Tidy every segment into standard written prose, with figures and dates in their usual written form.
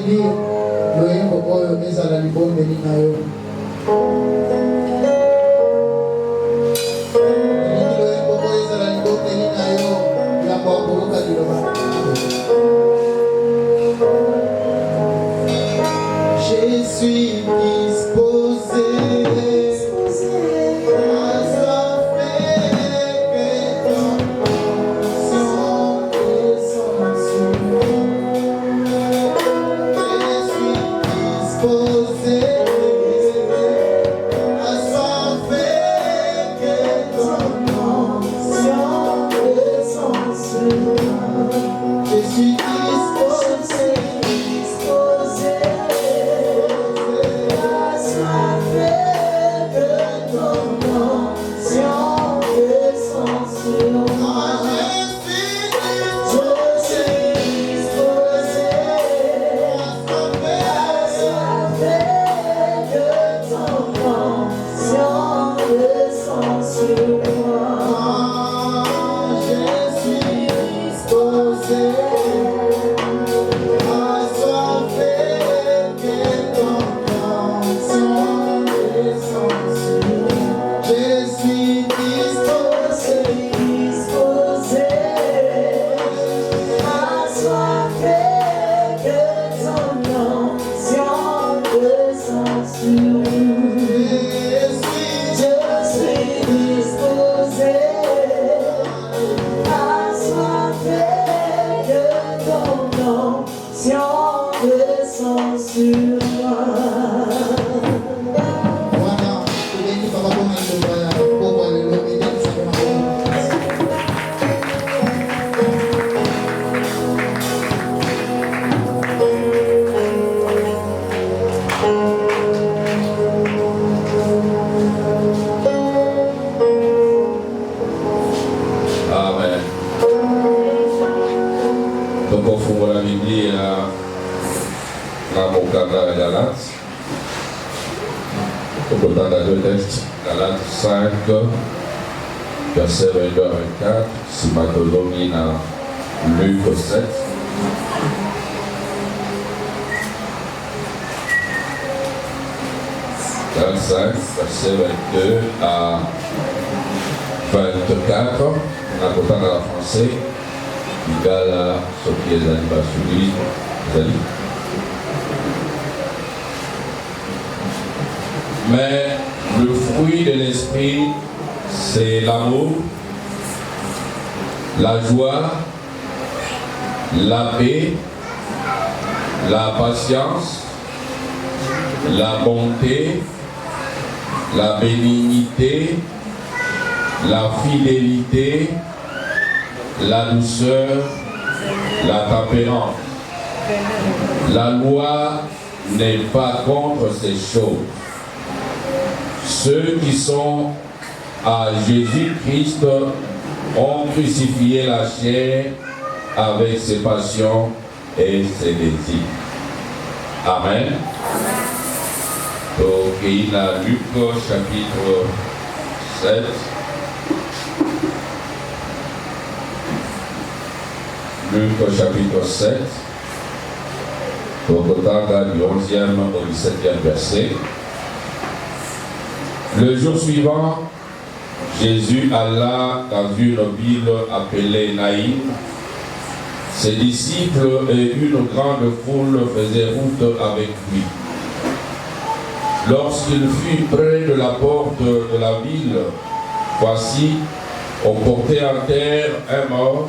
bénir loyembo oyo ezala libombeli na yo. Elingi loyembo oyo ezala libombeli na yo yambo akoloka liloba. Je suis disposé. Galates 5, verset 22 à 24, Simatologie dans Luc 7. Galates 5, verset 22 à 24, on a pourtant dans la français, il y a là ce qui est animé. Mais le fruit de l'esprit, c'est l'amour, la joie, la paix, la patience, la bonté, la bénignité, la fidélité, la douceur, la tempérance. La loi n'est pas contre ces choses. Ceux qui sont à Jésus-Christ ont crucifié la chair avec ses passions et ses désirs. Amen. Donc, il a Luc chapitre 7. Luc chapitre 7. Donc, au temps du 11e au 17e verset. Le jour suivant, Jésus alla dans une ville appelée Naïm. Ses disciples et une grande foule faisaient route avec lui. Lorsqu'il fut près de la porte de la ville, voici, on portait en terre un mort,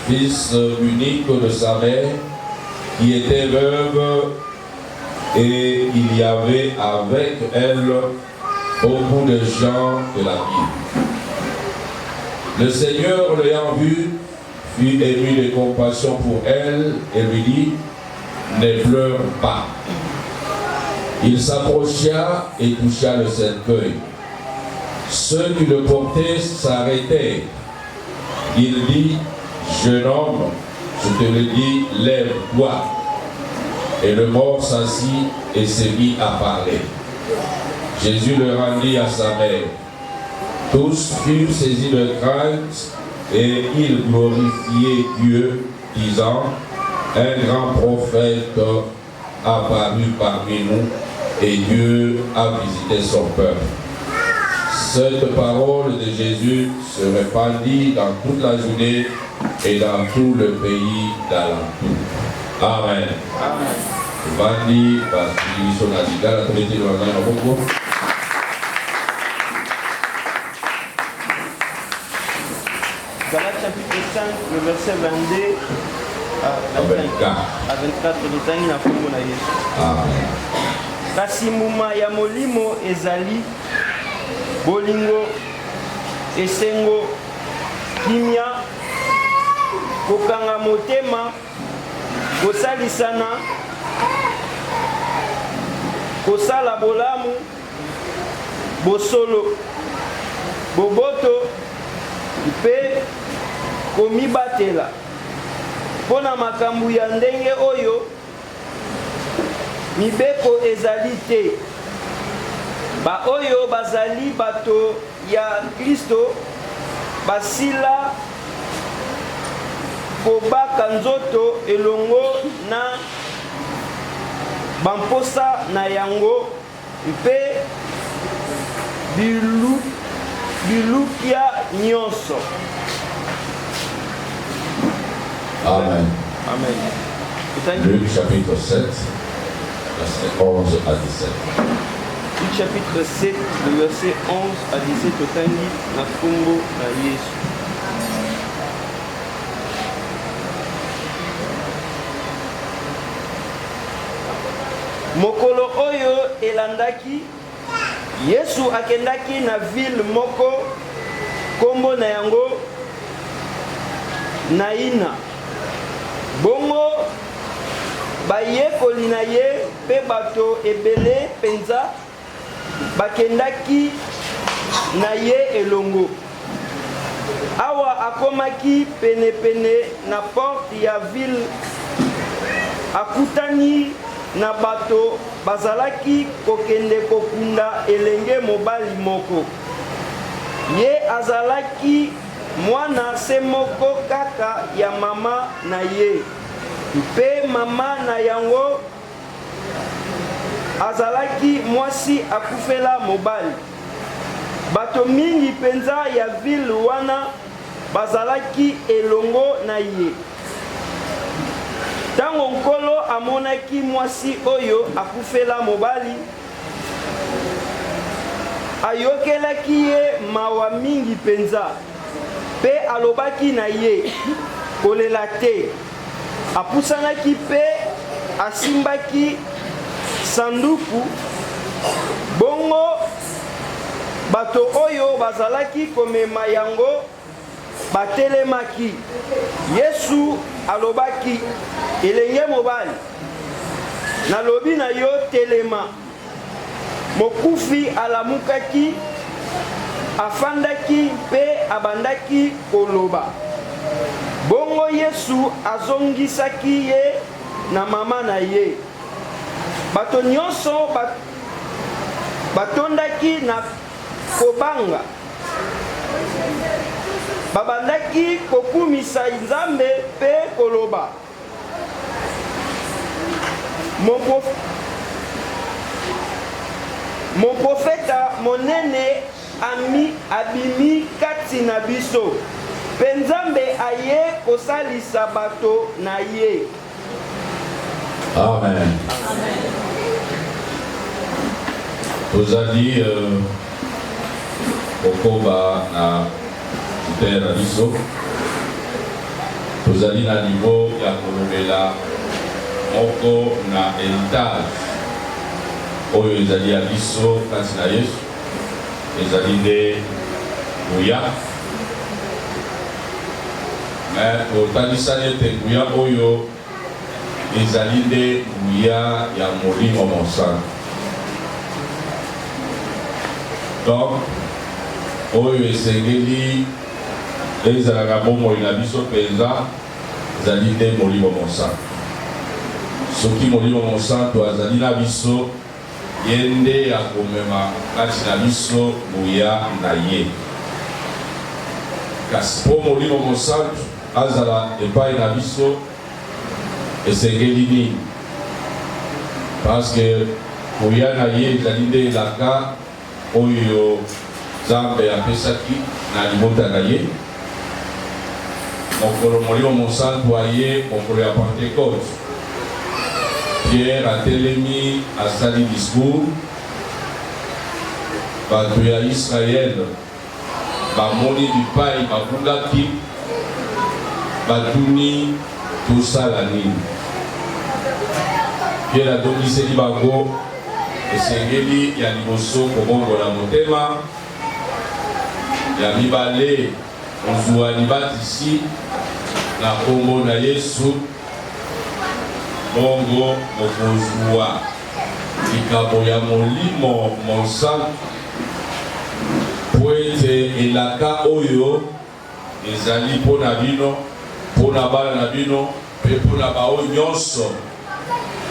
fils unique de sa mère, qui était veuve, et il y avait avec elle beaucoup de gens de la ville. Le Seigneur, l'ayant vu, fut ému de compassion pour elle et lui dit, ne pleure pas. Il s'approcha et toucha le cercueil. Ceux qui le portaient s'arrêtaient. Il dit, jeune homme, je te le dis, lève-toi. Et le mort s'assit et se mit à parler. Jésus le rendit à sa mère. Tous furent saisis de crainte et ils glorifiaient Dieu, disant, un grand prophète apparu parmi nous et Dieu a visité son peuple. Cette parole de Jésus se répandit dans toute la Judée et dans tout le pays d'alentour. Amen. Vandi basi nasigala tulete wangana Mungu. Galates chapitre 5, le verset 22 à 24, nous na fungu na Yesu. Amen. Kasi muma ya molimo ezali bolingo esengo kimia kokanga motema kosalisana kosala bolamu bosolo boboto mpe komibatela mpona makambo ya ndenge oyo mibeko ezali te. Ba oyo bazali bato ya Kristo basila kobaka nzoto elongo na bamposa na yango mpe bilukia nyonso. Amen. Amen. Luc chapitre 7, verset 11 à 17. Luc chapitre 7, le verset 11 à 17, totangi na fungo na Yesu. Mokolo oyo elandaki, Yesu akendaki na ville moko, kombo na yango Naina. Bongo bayekoli na ye pe bato ebele penza bakendaki na ye elongo. Awa akomaki penepene na porte ya ville, akutani na bato bazalaki kokende kokunda elenge mobali moko. Ye azalaki mwana se moko kaka ya mama na ye. Mpe mama na yango azalaki mwasi akufela mobali. Bato mingi penza ya ville wana bazalaki elongo na ye. Tango nkolo amonaki mwasi oyo akufela mobali, ayokelaki ye mawa mingi penza, pe alobaki na ye kolela te. Apusanaki pe asimbaki sanduku. Bongo bato oyo bazalaki komema yango batelemaki. Yesu alobaki, elenge mobali, nalobi na yo telema. Mokufi alamukaki, afandaki pe abandaki koloba. Bongo Yesu azongisaki ye na mama na ye. Bato nyonso batondaki na kobanga. Babandaki kokumisa Nzambe pe koloba. Mon profeta monene abimi kati na biso. Pe Nzambe aye kosalisa bato na ye. Amen. Tozali okoba na tera biso. Tozali na niveau ya kolobela moko na héritage oyo ezali ya biso kasi na Yesu. Ezali nde nguya. Mais otanisani ete nguya oyo ezali nde nguya ya Molimo Mosantu. Donc oyo esengeli ezalaka bomoi na biso penza ezali nde Molimo Mosantu. Soki Molimo Mosantu azali na biso, ye nde akomema kati na biso nguya na ye. Kasi po Molimo Mosantu azala epai na biso esengeli nini? parce que koyana ye ezali nde elaka oyo Nzambe apesaki na libota na ye mokolo molimo mosantu aye mokolo ya Pentecôte. Pierre atelemi asali discours, bato ya Israel bamoni bipai babungaki batuni tosala nini. Pierre adongiseli bango esengeli ya liboso kobongola motema, ya mibale kozwa libatisi na kombo na Yesu, bongo mokozwa likambo ya molimo mosantu po ete elaka oyo ezali mpo na bino, mpo na bana na bino, mpe mpo na bao nyonso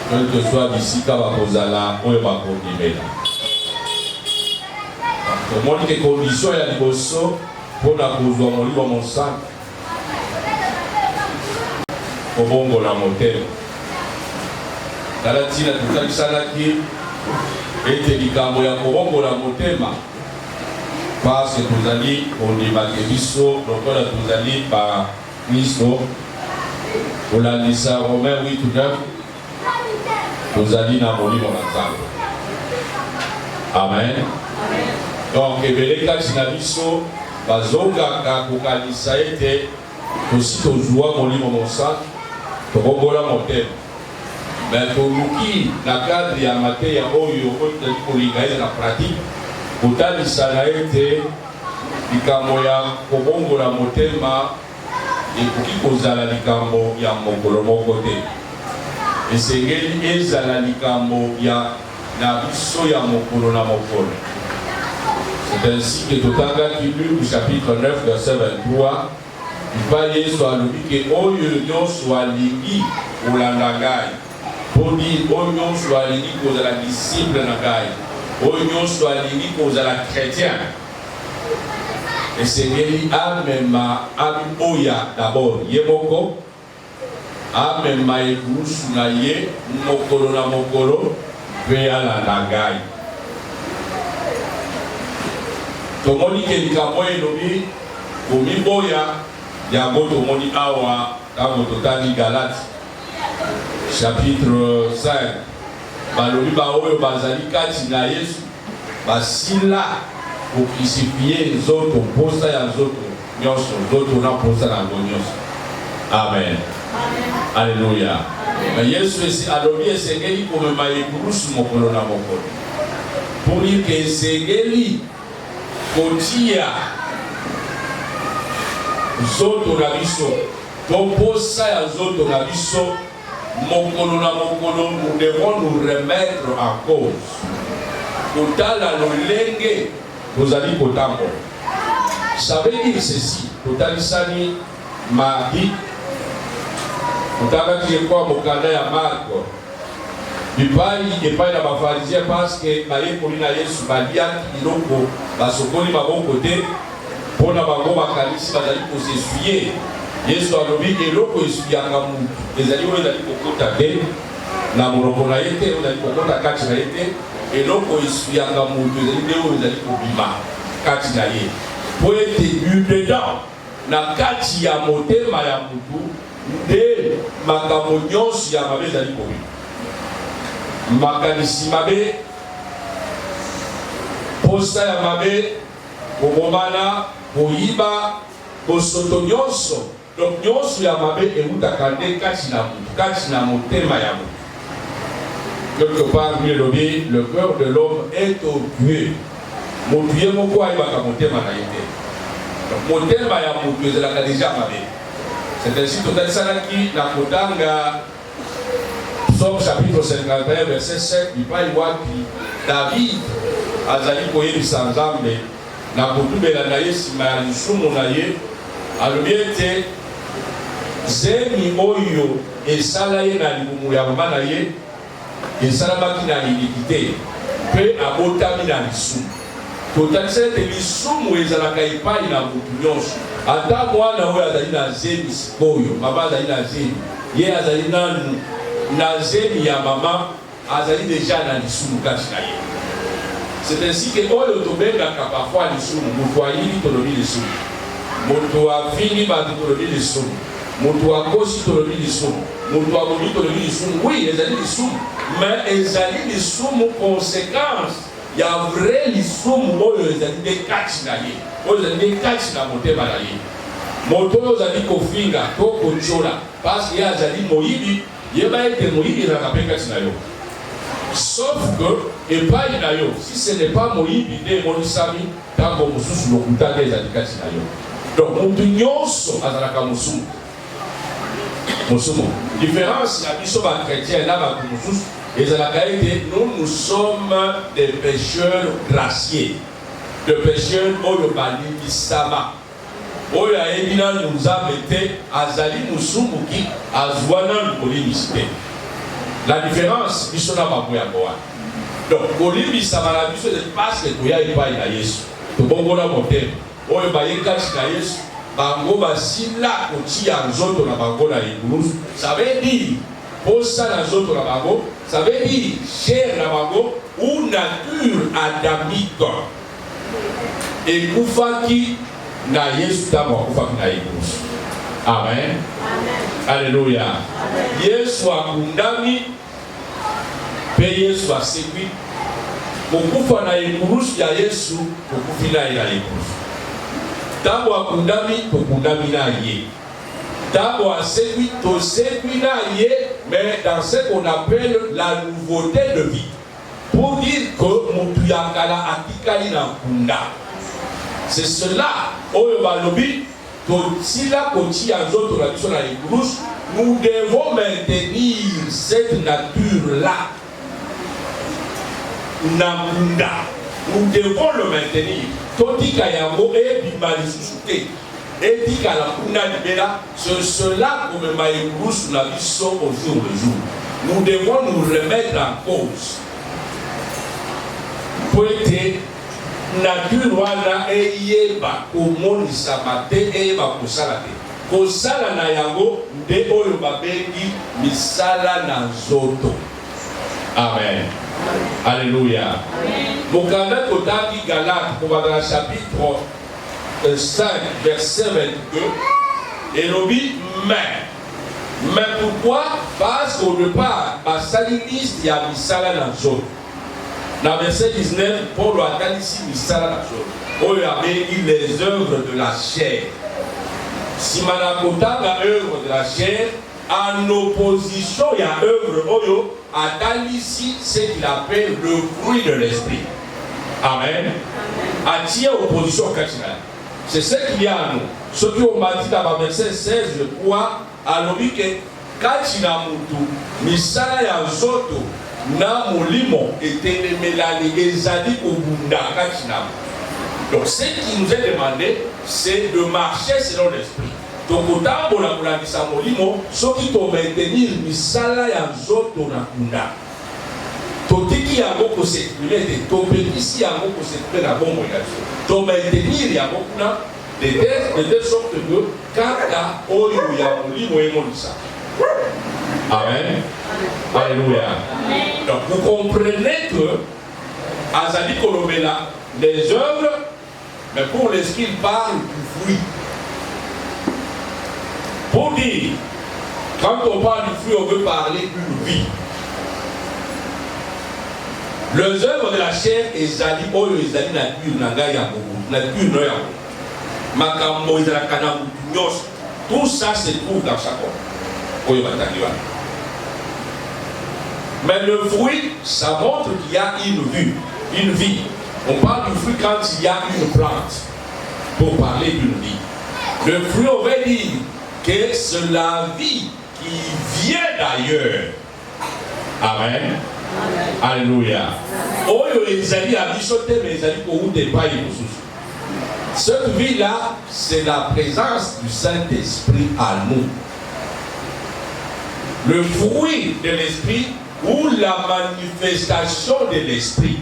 quel que soit bisika bakozala oyo bakondimela. Tomoni ke condition ya liboso mpo na kozwa molimo mosantu kobongola motema. Tala ntina totalisanaki ete likambo ya kobongola motema parce tozali kondimaka biso lokola tozali ba Kristo. Kolandisa Romain 8:9 tozali na molimo na Nzambe. Amen. Donc ebele kati na biso bazongaka kokanisa ete tosi tozwa molimo mosantu tobongola motema. Mais toluki na cadre ya mateya oyo tozali kolinga eza na pratique kotalisa na ete likambo ya kobongola motema ekoki kozala likambo ya mokolo moko te. Esengeli ezala likambo ya na biso ya mokolo na mokolo. C'est ainsi que totangaki Luc chapitre 9 verset 23 ipa Yesu alobi ke oyo nyonso alingi kolanda ngai, po dire oyo nyonso alingi kozala disciple na ngai, oyo nyonso alingi kozala chrétien, esengeli amema aboya d'abord ye moko, amema ekulusu na ye mokolo na mokolo mpe alanda ngai. Tomoni ke likambo elobi komiboya yango tomoni awa ntango totali Galate chapitre 5 balobi baoyo bazali kati na Yesu basila kokrisifie nzoto mposa ya nzoto nyonso, nzoto na mposa na yango nyonso. Amen. Alléluia. Mais Yesu esi alobi esengeli komema ekulusu mokolo na mokolo pour dire que esengeli kotia nzoto na biso to mposa ya nzoto na biso mokolo na mokolo. Nous devons nous remettre en cause kotala lolenge tozali kotambola. Ça veut dire ceci, totalisani mardi kotangaki ekwa mokanda ya Marko epai na bafarisien parce que bayekoli na Yesu baliaki biloko basokoli maboko te mpo na bango bakanisi bazali kosesuye. Yesu alobi eloko esuyaka mutu ezali oyo ezali kokota te na monoko na ye te, oyo ezali kokota kati na ye te. Eloko esuyaka mutu ezali nde oyo ezali kobima kati na ye po ete dedans na kati ya motema ya mutu nde makambo nyonso ya mabe ezali kobima. Makanisi mabe, posa ya mabe, kobomana, koyiba, kosoto nyonso. Donc nyonso ya mabe eutaka nde kati na mutu, kati na motema ya mutu. Quelque part, le cœur de l'homme est orgueilleux. Motuye moko ayebaka motema na ye te. Motema ya mutu ezalaka déjà mabe. C'est ainsi totalisanaki na kotanga Psaume chapitre 51 verset 7 bipai wapi David azali koyebisa Nzambe na kotubela na ye nsima ya lisumu na ye alobi ete zemi oyo esala ye na libumu ya mama na ye esalamaki na iniquité mpe abotami na lisumu. Totalisa ete lisumu ezalaka epai na mutu nyonso. Ata mwana oyo azali na zemi sikoyo, mama azali na zemi, ye azali nanu na zemi ya mama azali déjà na lisumu kati na ye. C'est ainsi que oyo tobengaka parfois lisumu, moto ayini tolobi lisumu, moto afini bato tolobi lisumu, moto akosi tolobi lisumu, moto abomi tolobi lisumu. Oui, ezali lisumu, mais ezali lisumu conséquence ya vrai lisumu oyo ezali de kati na ye, oyo ezali de kati na motema na ye. Moto oyo ozali kofinga to kochola parce que ye azali moyibi, yeba ete moyibi ezalaka mpe kati na yo. Sauf que epai na yo, si ce n'est pas moyibi nde emonisami ntango mosusu lokuta nde ezali kati na yo. Donc motu nyonso azalaka mosumu. Différence na biso bakretien na bato mosusu ezalaka ete nous sommes des pécheurs graciés, de pécheurs oyo balimbisama, oyo ayebi nanu nzambe te, azali mosumu ki azwa nanu kolimbisi te. La différence biso na bango yango wana. Donc kolimbisama na biso parce que toya epai na Yesu, tobongola motema oyo baye kati na Yesu, bango basila kotia nzoto na bango na ekulusu. Ça veut dire posa na nzoto na bango, ça veut dire chair na bango ou nature adamique ekufaki na Yesu ntango akufaki na ekulusu. Amen. Alléluia. Yesu akundami pe Yesu asekwi. Kokufa na ekulusu ya Yesu, kokufi na ye na ekulusu. Ntango akundami, tokundami na ye. Ntango asekwi, tosekwi na ye, mais dans ce qu'on appelle la nouveauté de vie. Pour dire que mutu ya kala atikali na kunda. C'est cela, oyo balobi, tosila kotia nzoto na biso na ekulusu, nous devons maintenir cette nature-là. Nakunda. Nous devons le maintenir. Totika yango ebima lisusu te. Etika la kuna libela, c'est cela comme maïkous la biso au jour le jour. Nous devons nous remettre en cause. Pour être nature wana eyeba komonisa mate eyeba kosala te. Kosala na yango nde oyo babengi misala na nzoto. Amen. Alléluia. Mokanda kotangi Galate pour dans le chapitre 5 verset 22 et lobi mais pourquoi? Parce qu'au départ basaliniste ya misala na nzoto. Dans verset 19 Paul a dit ici misala na nzoto oyo abengi les œuvres de la chair. Si manakotanga œuvre de la chair en opposition il y a œuvre oyo ici ce qu'il appelle le fruit de l'esprit. Amen. Atia opposition katina. C'est ce qu'il y a à nous. Ce qui ont dit dans verset 16, je crois, à l'objet que katina mutu misala ya nzoto na molimo etenemelani ezali kobunda katina. Donc ce qui nous est demandé, c'est de marcher selon l'esprit. Donc autant la kolakisa molimo soki to maintenir misala ya nzoto na kunda. Totiki yango ko s'exprimer te topekisi yango ko s'exprimer na bombo ya biso. To maintenir yango kuna de telle sorte que kaka oyo ya molimo emonisa. Amen. Alléluia. Donc vous comprenez que azali kolobela les œuvres, mais pour l'esprit il parle du fruit. Pour dire, quand on parle du fruit, on veut parler d'une vie. Les œuvres de la chair, ezali oyo ezali nature nanga ya bobo, nature no ya bobo. Makambo ezala kana nyos. Tout ça se trouve dans chaque homme. Oyo batangiwa. Mais le fruit, ça montre qu'il y a une vie. On parle du fruit quand il y a une plante, pour parler d'une vie. Le fruit, on va dire que c'est la vie qui vient d'ailleurs. Amen. Alléluia. Oyo ezali abisote mais ezali koute pa yosusu. Cette vie-là, c'est la présence du Saint-Esprit à nous. Le fruit de l'Esprit ou la manifestation de l'Esprit.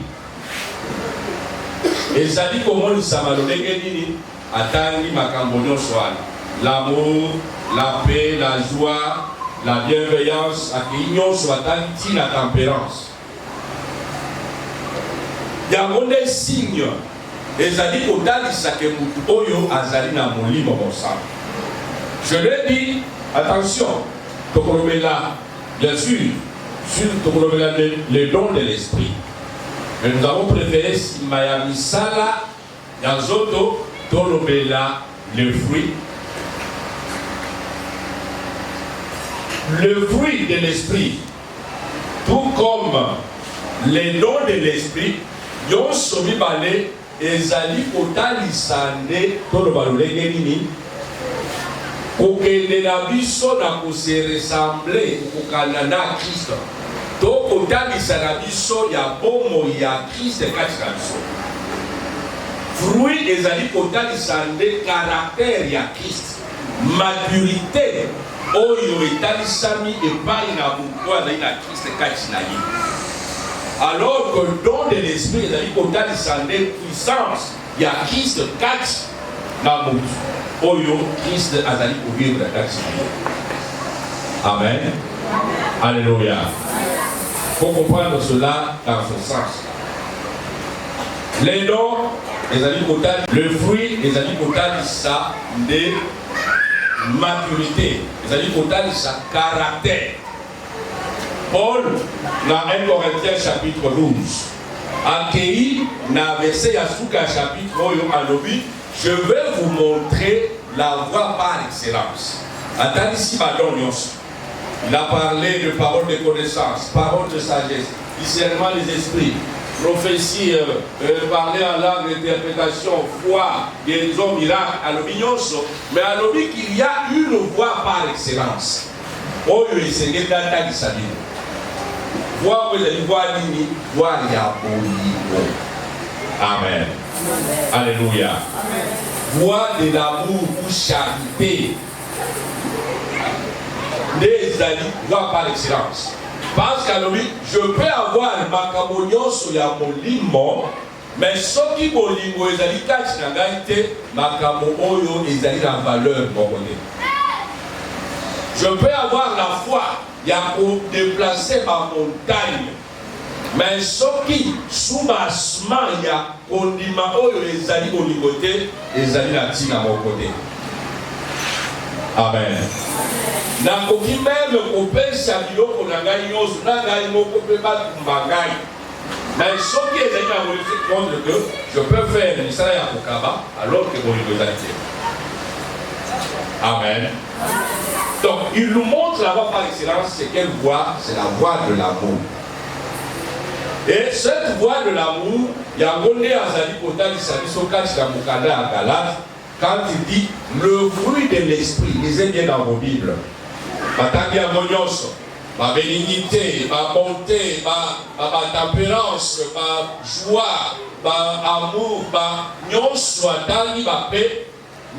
Ezali comment nous samaloneke nini atangi makambo nyonso wana. L'amour, la paix, la joie, la bienveillance, la tempérance. yango nde signe ezali kotalisa ke mutu oyo azali na molimo mosala. Je l'ai dit, attention, tokolobela, bien sûr, sur tokolobela les dons de l'esprit. Mais nous avons préféré Simaya Misala, Yanzoto, Tolobela, le fruit. Le fruit de l'esprit, tout comme les dons de l'esprit, yon somi bale, ezali kotalisa nde tolobalolenge nini, kokende na biso na kose ressemble kokana na Kristo. To kotalisa na biso ya bomo ya Kristo kati na biso. Fruit ezali kotalisa nde caractère ya Kristo. Maturité oyo etalisami epai na mutu azali na Kristo kati na ye. Alors que le don de l'esprit ezali kotalisa nde puissance ya Kristo kati na mutu oyo Christ azali kovivre kati na ye. Amen. Alléluia. Il faut comprendre cela dans ce sens. Les dons, le fruit, les ça de maturité, les ça caractère. Paul, dans 1 Corinthiens chapitre 12, accueilli dans verset Yasuka chapitre 1, je vais vous montrer la voie par excellence. Attendez ici, il a parlé de paroles de connaissance, paroles de sagesse, discernement des esprits, prophétie, parler en langue, interprétation, foi, guérison, miracle, alobignoso. Mais alobi qu'il y a une voie par excellence. Oh, il s'est dit d'attaquer sa vie. Voie où il voit l'ini, voie ya oligo. Amen. Alléluia. Voie de l'amour ou charité. Les amis, voie par excellence. Parce qu'à l'objet, je peux avoir ma camonion sur la molimo, mais ce qui molimo est à l'égalité, ma camono est à la valeur. Je peux avoir la foi, il y a pour déplacer ma montagne, mais ce qui, sous ma semaine, il y a condiment est à l'égalité, est à mon côté. Amen. Nakoki même kopesa biloko na ngai nyonso na ngai moko mpe batumba ngai mais soki ezali na molingo contre que je peux faire misala ya kokaba alors que molingo ezali te. Amen. Donc il nous montre la voie par excellence. C'est quelle voie? C'est la voie de l'amour. Et cette voie de l'amour, yango nde azali kotalisa biso kati na mokanda ya Galate quand il dit le fruit de l'esprit. Lisez bien dans vos Bibles. Batangia monyoso, ma bénignité, ma bonté, ma tempérance, ma joie, ma amour, ma nyonso atali ma paix.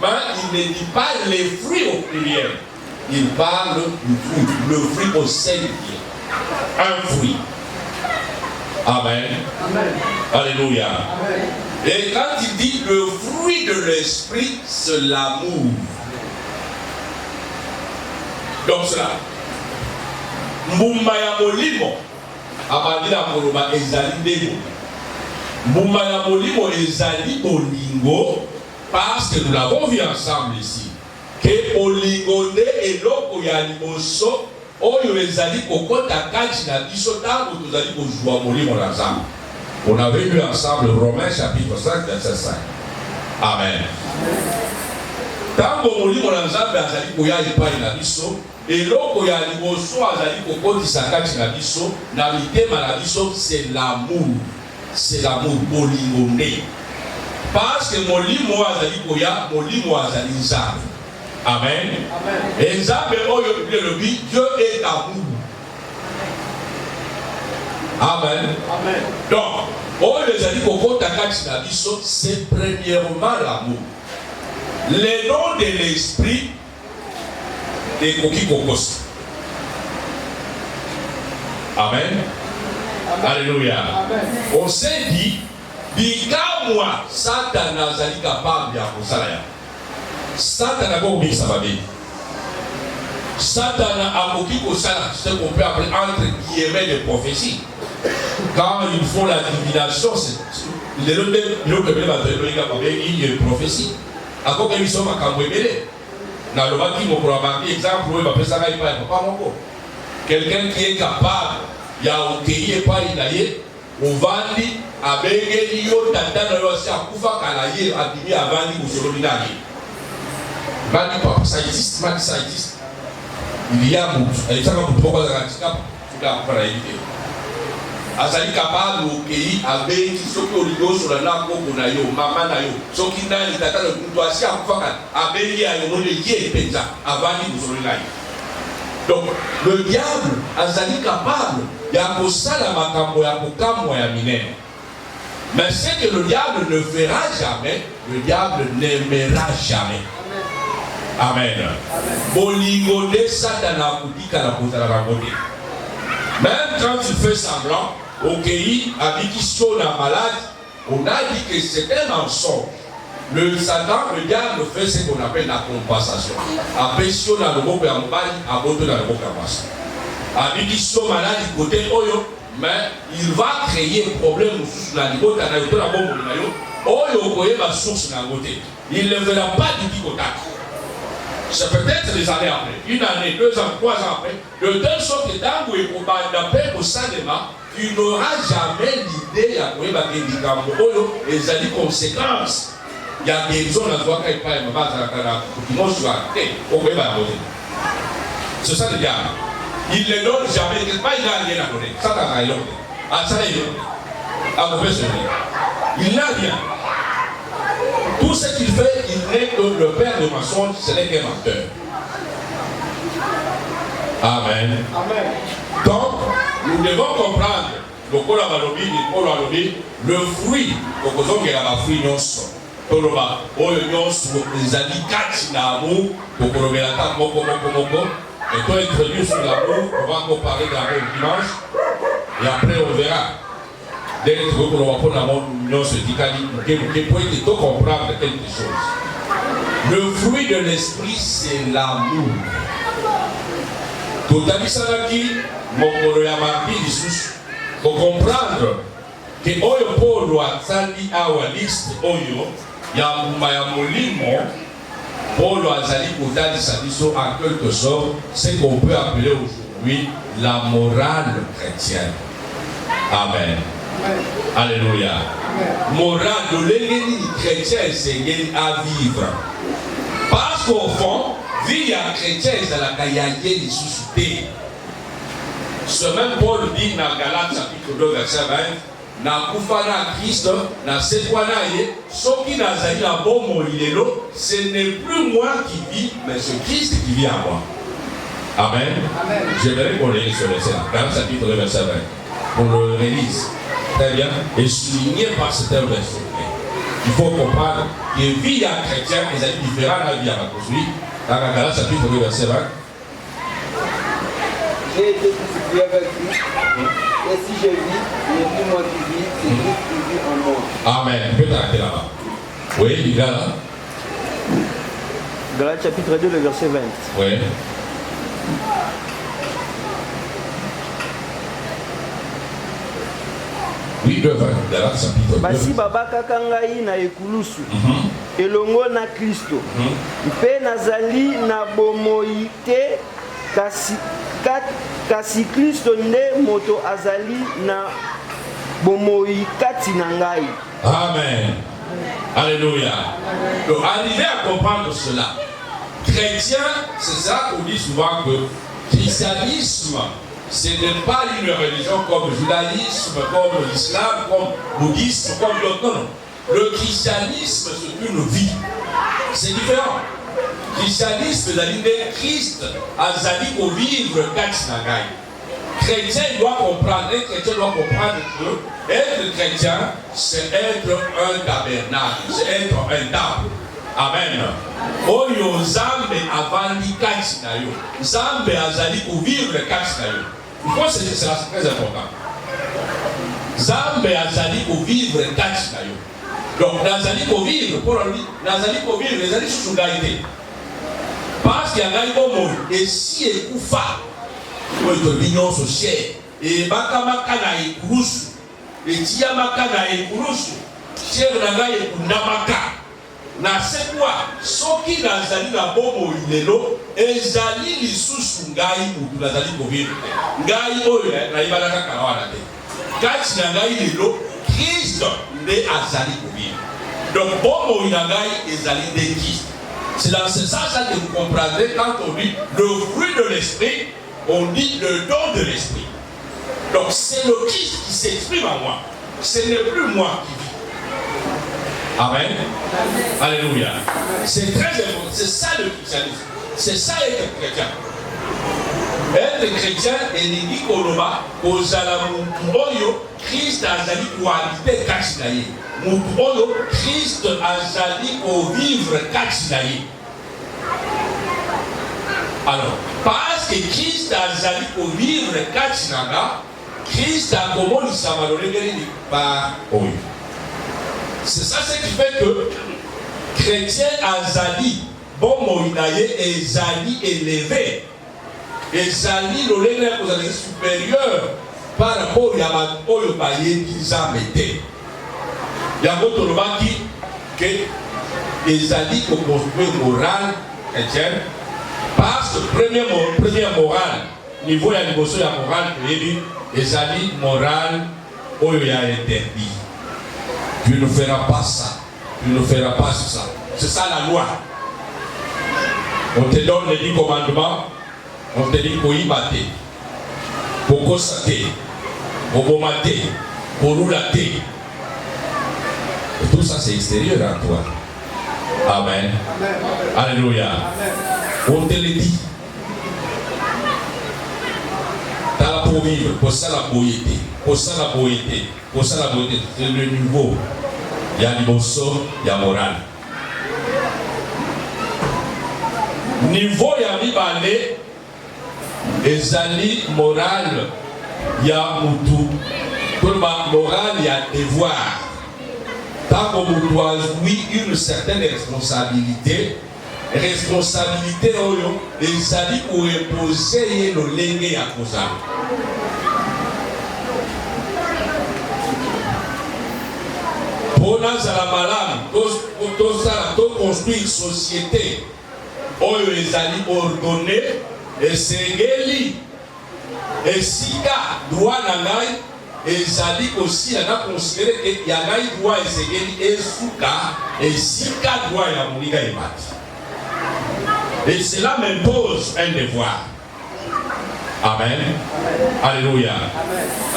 Mais il ne dit pas les fruits au pluriel. Il parle du fruit, le fruit au singulier. Un fruit. Amen. Amen. Alléluia. Amen. Et quand il dit le fruit de l'esprit, c'est l'amour. Donc cela, Mbumba ya molimo, abadila koloba ezali ndego. Mbumba ya molimo ezali bolingo, parce que nous l'avons vu ensemble ici, que bolingo nde eloko ya liboso, oyo ezali kokota kati na biso tango tozali kozwa molimo na Nzambe. On avait vu ensemble Romains chapitre 5, verset 5. Amen. Tango molimo na Nzambe azali koya epai na biso, eloko ya liboso azali kokotisa kati na biso, na mitema na biso, c'est l'amour. C'est l'amour, bolingo nde. Parce que molimo azali koya, molimo azali Nzambe. Amen. Amen. Et Nzambe oyo le dit, Dieu est amour. Amen. Amen. Donc, oyo ezali kokota kati na biso, c'est premièrement l'amour. Les dons de l'esprit et Koki Kokos. Amen. Amen. Alléluia. Amen. On s'est dit, moi, Satan azali capable ya kosala. Satan a compris ça va bien. Satan a compris kosala, ce qu'on peut appeler entre guillemets de prophétie. quand ils font la divination, c'est une prophétie. À quoi qu'ils sont à Cambouébélé. Dans le bas qui m'a remarqué, exemple, où il va faire ça, il va pas mon quelqu'un qui est capable, il y a un pays et pas il a eu, on va dire, avec les yo, tata, on va dire, on va calailler, abîmer avant de vous se regarder. Va dire, papa, ça existe, ça existe. Il y a beaucoup, et ça va pour pourquoi ça handicap, tout là, pour la éviter. Azali capable au pays avec ceux qui ont l'idée sur le lac au Nayo, maman Nayo, ceux qui n'ont pas le pouvoir si à faire avec les ayons les yeux pensa avant de vous regarder. Donc le diable azali capable, il y a pour ça la makambo, il y a pour kambo ya minene. Mais ce que le diable ne fera jamais, le diable n'aimera jamais. Amen. Bolingo de Satana Koudika la Koutaramote. Même quand tu fais semblant, au pays, avec qui sont la malade, on a dit que c'est un mensonge. Le Satan, le diable, fait ce qu'on appelle la compensation. Après, si on a le mot permobali, à boto dans le mot permobali. Avec qui sont malades, côté Oyo, mais il va créer un problème sur la libote, dans le la bombe de Nayo. Oyo, Oyo, ma source dans le côté. Il ne verra pas du tout contact. C'est peut-être des années après, une année, 2 ans, 3 ans après, de telle sorte que dans le d'après au Sadema, tu n'auras jamais l'idée à quoi il va gagner et ça dit conséquences. Il y a des zones à voir qu'il n'y a pas de c'est ça le diable. Il ne donne jamais, quelque part il n'a rien à donner. Ça n'a rien à donner. Ah, ça n'a rien à donner. Il n'a rien. Tout ce qu'il fait, il n'est que le père de mensonge, ce n'est qu'un menteur. Amen. Amen. Donc, nous devons comprendre le fruit, le fruit toloba oyo nyonso ezali kati na amour kokolobelaka moko et toi introduire sur l'amour on va encore parler de l'amour dimanche et après on verra dès que tu veux qu'on va prendre l'amour nyonso etikali pour te comprendre quelque chose. Le fruit de l'esprit c'est l'amour. Totalisanaki mokolo ya mardi lisusu pour comprendre que oyo polo azali awa liste oyo ya molimo polo azali kotalisa biso en quelque sorte ce qu'on peut appeler aujourd'hui la morale chrétienne. Amen. Alléluia. Morale de l'égénie chrétienne c'est à vivre. Parce qu'au fond, vie à chrétien c'est la kayaye de susciter. Ce même Paul dit dans Galates chapitre 2 verset 20. Na kufana Christ, na sekwana ye, soki na zali na bomo ilelo, ce n'est plus moi qui vis, mais c'est Christ qui vit en moi. Amen. Amen. J'aimerais qu'on lise ce verset, Galates chapitre 2 verset 20. Qu'on le relise. Très bien. Et souligné par certains versets. Il faut comprendre que vie à chrétien est différente de la vie à construire. Dans Galates chapitre 2 verset 20. J'ai été crucifié avec lui. Et si je vis, ce n'est plus moi qui vis, c'est Christ qui vit en moi. Amen. Tu peux t'arrêter là-bas. Oui, les gars là. Galates chapitre 2, le verset 20. Oui. Oui, 2, 20. Galates chapitre 2. Basi babakaka ngai na ekulusu. Elongo na Kristo. Mpe nazali na bomoi te kasi Kristo nde moto azali na bomoi kati na ngai. Amen. Alléluia. Donc, arriver à comprendre cela. Chrétien, c'est ça qu'on dit souvent que christianisme, ce n'est pas une religion comme le judaïsme, comme l'islam, comme le bouddhisme, comme l'autre. Non. Le christianisme, c'est une vie. C'est différent. Christianisme, c'est-à-dire Christ azali pour vivre kati na ngai. Chrétien doit comprendre, un chrétien doit comprendre que être chrétien, c'est être un tabernacle, c'est être un temple. Amen. Oyo Nzambe avandi kati na yo. Nzambe azali pour vivre kati na yo. Il faut c'est très important. Nzambe azali pour vivre kati na yo. Donc nazali pour vivre, pour lui, nazali pour vivre, nazali sous ngai. Parce qu'il y a un moment, et si il y a un coup, il y a un social, et bakamaka na ekurusu etiamaka na ekurusu chere na ngai ekundamaka na c'est quoi soki nazali na bomoi lelo ezali lisusu ngai mutu nazali kovivre ngai oyo nayibalaka kala wana te kati na ngai lelo Christ nde azali kovivre donc bomoi na ngai ezali nde Christ. C'est dans ce sens-là que vous comprendrez quand on dit le fruit de l'esprit, on dit le don de l'esprit. Donc c'est le Christ qui s'exprime en moi. Ce n'est plus moi qui vis. Amen. Alléluia. C'est très important. C'est ça le christianisme. C'est ça être chrétien. Être chrétien, elingi koloba kozala mutu oyo Christ azali kohabite kati na ye. Mutu oyo Christ azali kovivre kati na ye. Alors, parce que Christ azali kovivre kati na nga, Christ akomonisa malolenge nini par oyo. C'est ça ce qui fait que chrétien azali bomoi na ye ezali élevé. Ezali lolenge kozali supérieur par rapport ya bato oyo bayebi nzambe te. Yango tolobaki que ezali koconstruire morale chrétienne parce que première morale niveau ya liboso ya morale toyebi ezali morale oyo ya interdit. Tu ne feras pas ça, tu ne feras pas ça. C'est ça la loi. On te donne les 10 commandements. On te dit koyiba te, kokosa te, koboma te, korula te. Tout ça c'est extérieur à toi. Amen. Alléluia. On te le dit. T'as pour vivre, pour ça la boyauté, pour ça la boyauté, pour ça la boyauté. C'est le niveau. Il y a l'imoso, il y a moral. Niveau il y a mibale. Ezali moral ya mutu kolba moral ya devoir tant que mutu azoui une certaine responsabilité oyo ezali koimposer ye lolenge ya kozala mpona zala malamu tozala toconstruire société oyo ezali ordonnée esengeli esika droit na ngai ezali aussi na considérer que ya ngai droit esengeli esuka esika droit ya moninga ebati. Et cela m'impose un devoir. Amen. Alléluia.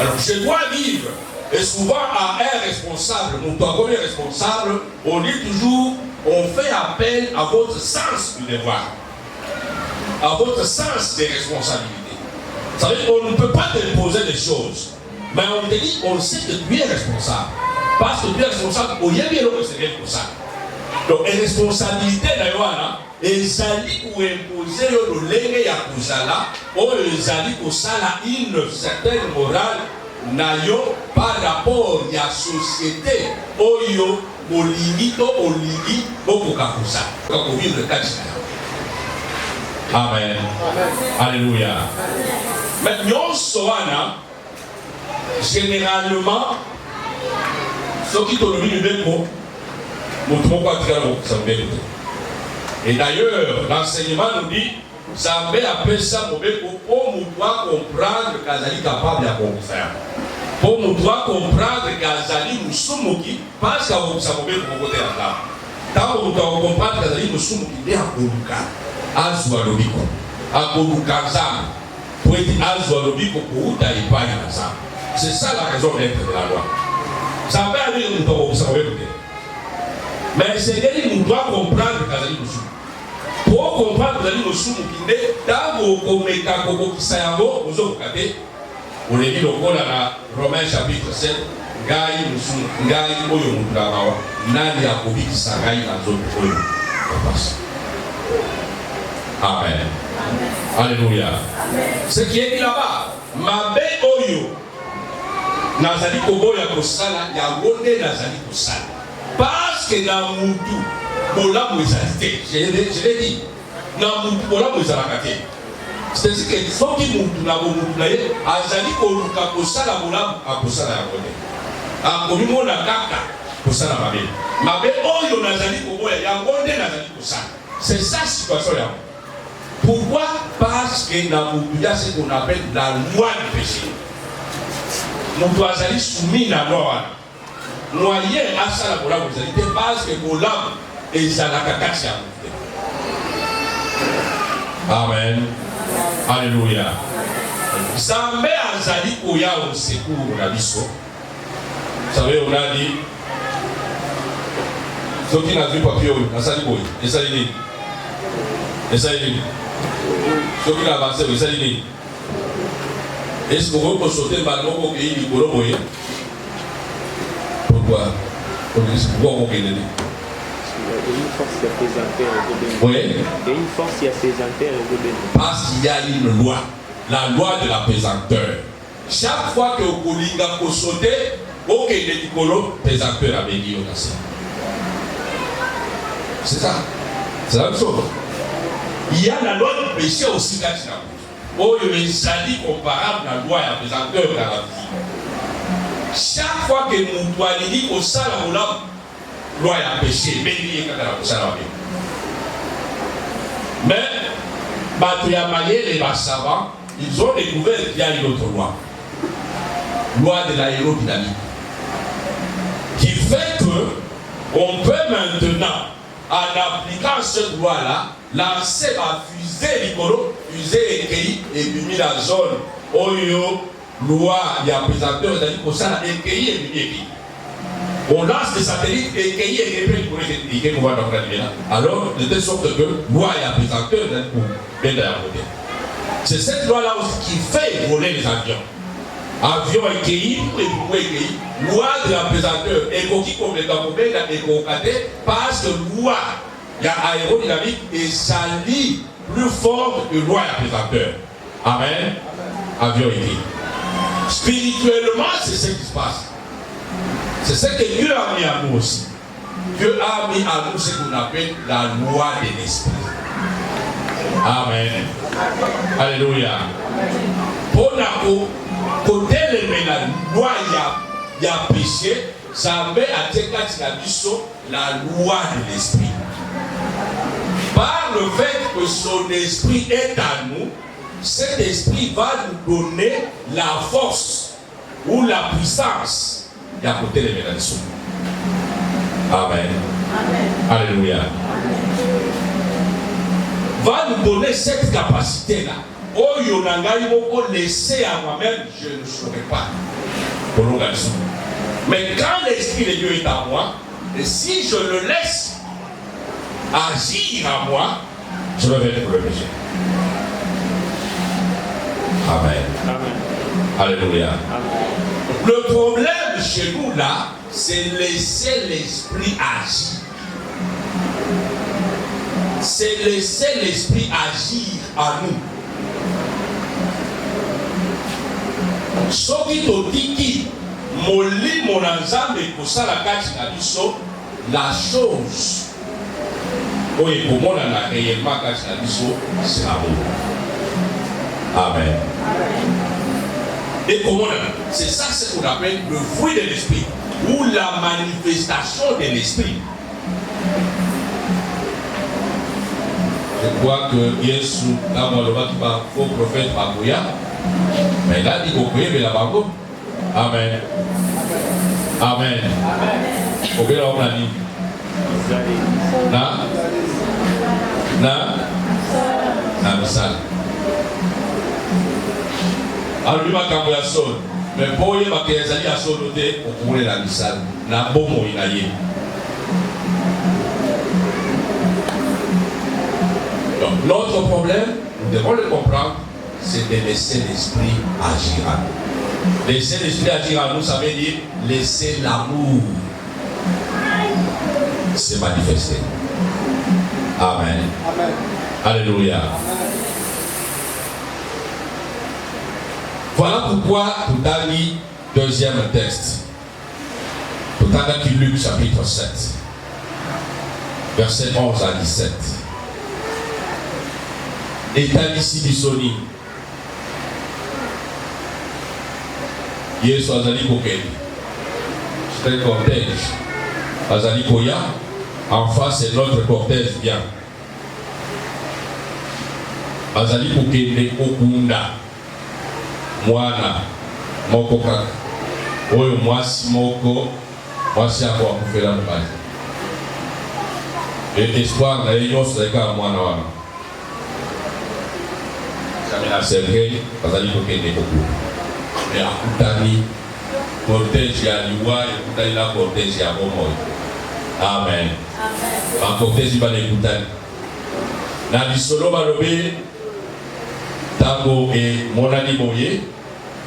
Alors je dois vivre. Et souvent à un responsable, mon combien responsable, on dit toujours, on fait appel à votre sens du devoir, à votre sens des responsabilités. Ça veut dire qu'on ne peut pas t'imposer des choses, mais on te dit, on sait que tu es responsable. Parce que tu es responsable, on y a bien l'autre, c'est responsable. Donc, une responsabilité d'ailleurs, ezali koimposer yo lolenge ya kozala oyo ezali kosala une certaine morale na yo par rapport ya société oyo molingi to olingi bokoka kozala kovivre kati na yo. Amen. Alléluia. Mais nyonso wana généralement soki tolobi libeko moto moko atikala kokisa mobeko te. Et d'ailleurs, l'enseignement nous dit, Zambé appelle ça Mobeko pour nous comprendre qu'Azali capable de faire. Pour nous comprendre qu'Azali nous sommes qui, parce qu'à vous savez pour côté là. Tant que nous comprendre qu'Azali nous sommes qui est à Koluka, Azwa Lobiko, à Koluka Zam, pour être Azwa Lobiko pour Taïpa et Zam. C'est ça la raison d'être de la loi. Zambé a dit que nous savons. Mais c'est que nous devons comprendre qu'Azali nous sommes. Pour comprendre que nous sommes qui n'est pas au Mekako qui s'ayango aux autres côtés. On est dit dans Romains chapitre 7, Gaï nous sommes Gaï Oyo Mutagawa, Nani Akobi qui s'agaille dans zone Oyo. Amen. Alléluia. Ce qui est dit là-bas, Mabe Oyo, Nazali Koboya Kosala, Yagone Nazali Kosala. Parce que dans Moutou, je l'ai dit, dans Moutou, C'est-à-dire que soki mutu na bomutu na ye azali koluka kosala bolamu akosala yango te akomimona kaka kosala mabe mabe oyo nazali koboya yango nde nazali kosala. C'est ça situation yango. Pourquoi? Parce que na mutu ya ce qu'on appelle la loi du péché. Mutu azali soumis na loi wana moyen asala bolamu ezali te parce que bolamu ezalaka kati ya mutu te. Amen. Alléluia. Zambé azali koya au secours na biso. Vous savez, on a dit ceux qui n'ont vu papier, nasali boy, esali ni. Esali ni. Ceux qui n'ont avancé, esali ni. Est-ce qu'on peut sauter le ballon au pays du Golo boy? Pourquoi? Pourquoi on peut Il y a une force qui a présenté un gouvernement. Oui. Il y a une force qui a présenté un gouvernement. Parce qu'il y a une loi, la loi de la pesanteur. Chaque fois que vous voulez sauter, ok, les Nicolo, pesanteur a béni au Nassi. C'est ça. C'est la même chose. Il y a la loi du péché aussi quand il y a. Oh, il y a comparable à la loi de la pesanteur dans la vie. Chaque fois que nous doit dire au salaire, loi a péché, béni et quand on mais les savants, ils ont découvert qu'il y a une autre loi. Loi de l'aérodynamique. Qui fait que on peut maintenant, en appliquant cette loi-là, lancer la fusée Nicolo, fusée écrite et puis la zone Oyo, loi, il y a présenteur, c'est-à-dire que ça a écrit et écrit. On lance des satellites et cueillir et pour les indiquer qu'on va dans la là. Alors, de telle sorte que loi et apaisanteur pour bien d'ailleurs. C'est cette loi-là aussi qui fait voler les avions. Avions écueillis, pour écueillis, loi de l'apaisanteur, et qui complètement pour bien et parce que loi, il y a aérodynamique et ça lit plus fort que loi et apaisanteur. Amen. Avion écueillis. Spirituellement, c'est ce qui se passe. C'est ce que Dieu a mis à nous aussi. Dieu a mis à nous ce qu'on appelle la loi de l'esprit. Amen. Alléluia. Pour la côté de la loi, il y a péché, ça met à la loi de l'esprit. Par le fait que son esprit est à nous, cet esprit va nous donner la force ou la puissance. Il y a côté les bénédictions. Amen. Amen. Alléluia. Va nous donner cette capacité-là. Oh, Yonangai Moko, laisser à moi-même, je ne saurais pas. Mais quand l'Esprit de Dieu est à moi, et si je le laisse agir à moi, je vais venir pour le péché. Amen. Amen. Alléluia. Amen. Le problème chez nous là, c'est laisser l'esprit agir. C'est laisser l'esprit agir à nous. Ce qui te dit qui, mon ensemble et pour ça la la chose. Oui, pour moi, on a réellement c'est l'amour. Amen. Et comment c'est ça ce qu'on appelle le fruit de l'esprit ou la manifestation de l'esprit. Je crois que Yesu, dans le faux prophète Babouya, mais là, il faut prier, mais la Babou. Amen. Amen. Au bien, on a dit. Na? Misal. Alors, lui, ma caméra sonne. Mais pour lui, ma caméra sonne, on pourrait la misal. La bombe, il a y. Donc, notre problème, nous devons le comprendre, c'est de laisser l'esprit agir à nous. Laisser l'esprit agir à nous, ça veut dire laisser l'amour se manifester. Amen. Amen. Alléluia. Amen. Voilà pourquoi tout a mis deuxième texte. Tout a mis Luc chapitre 7, versets 11 à 17. etalisi biso nini? Yesu azali kokende. C'est un cortège. Azali koya. En face, c'est notre cortège bien. Azali kokende kokunda. Mwana moko kaka. Oyo mwasi moko. Mwasi yako akufela mobali. Et espoir na ye nyonso ezalika mwana wana. Jamais na sergei azali kokende kokunda. Mais akutani cortège ya liwa ekutani na cortège ya bomoi. Amen. Ba cortège ba ekutani. Na lisolo balobi tango e monani boye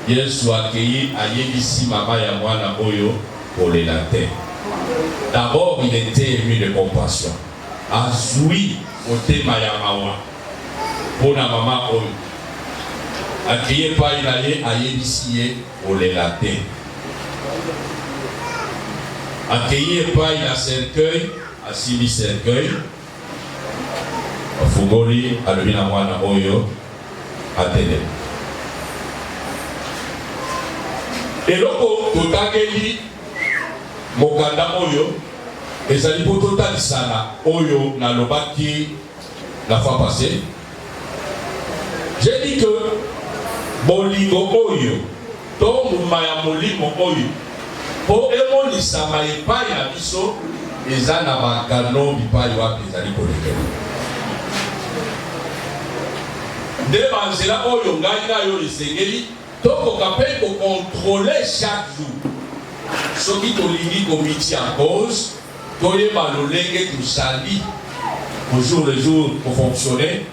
Yesu akei ayebisi mama ya mwana oyo kolela te. D'abord il était ému de compassion. Azui motema ya mawa pona mama oyo. Akei pa inaye ayebisi ye kolela te. Accueillir pas il a cercueil, asimi cercueil. Fugoli alobina mwana oyo atele. Eloko totangeli mokanda oyo ezali po totalisana oyo na lobaki la fois passée. J'ai dit que bolingo oyo tombuma ya molimo oyo po emonisama epai na biso eza na bakano bipai wapi ezali kolekela. Nde banzela oyo ngai na yo esengeli tokoka mpe kokontrole chaque jour. Soki tolingi komiti en cause toyeba lolenge tosali au jour le jour pour fonctionner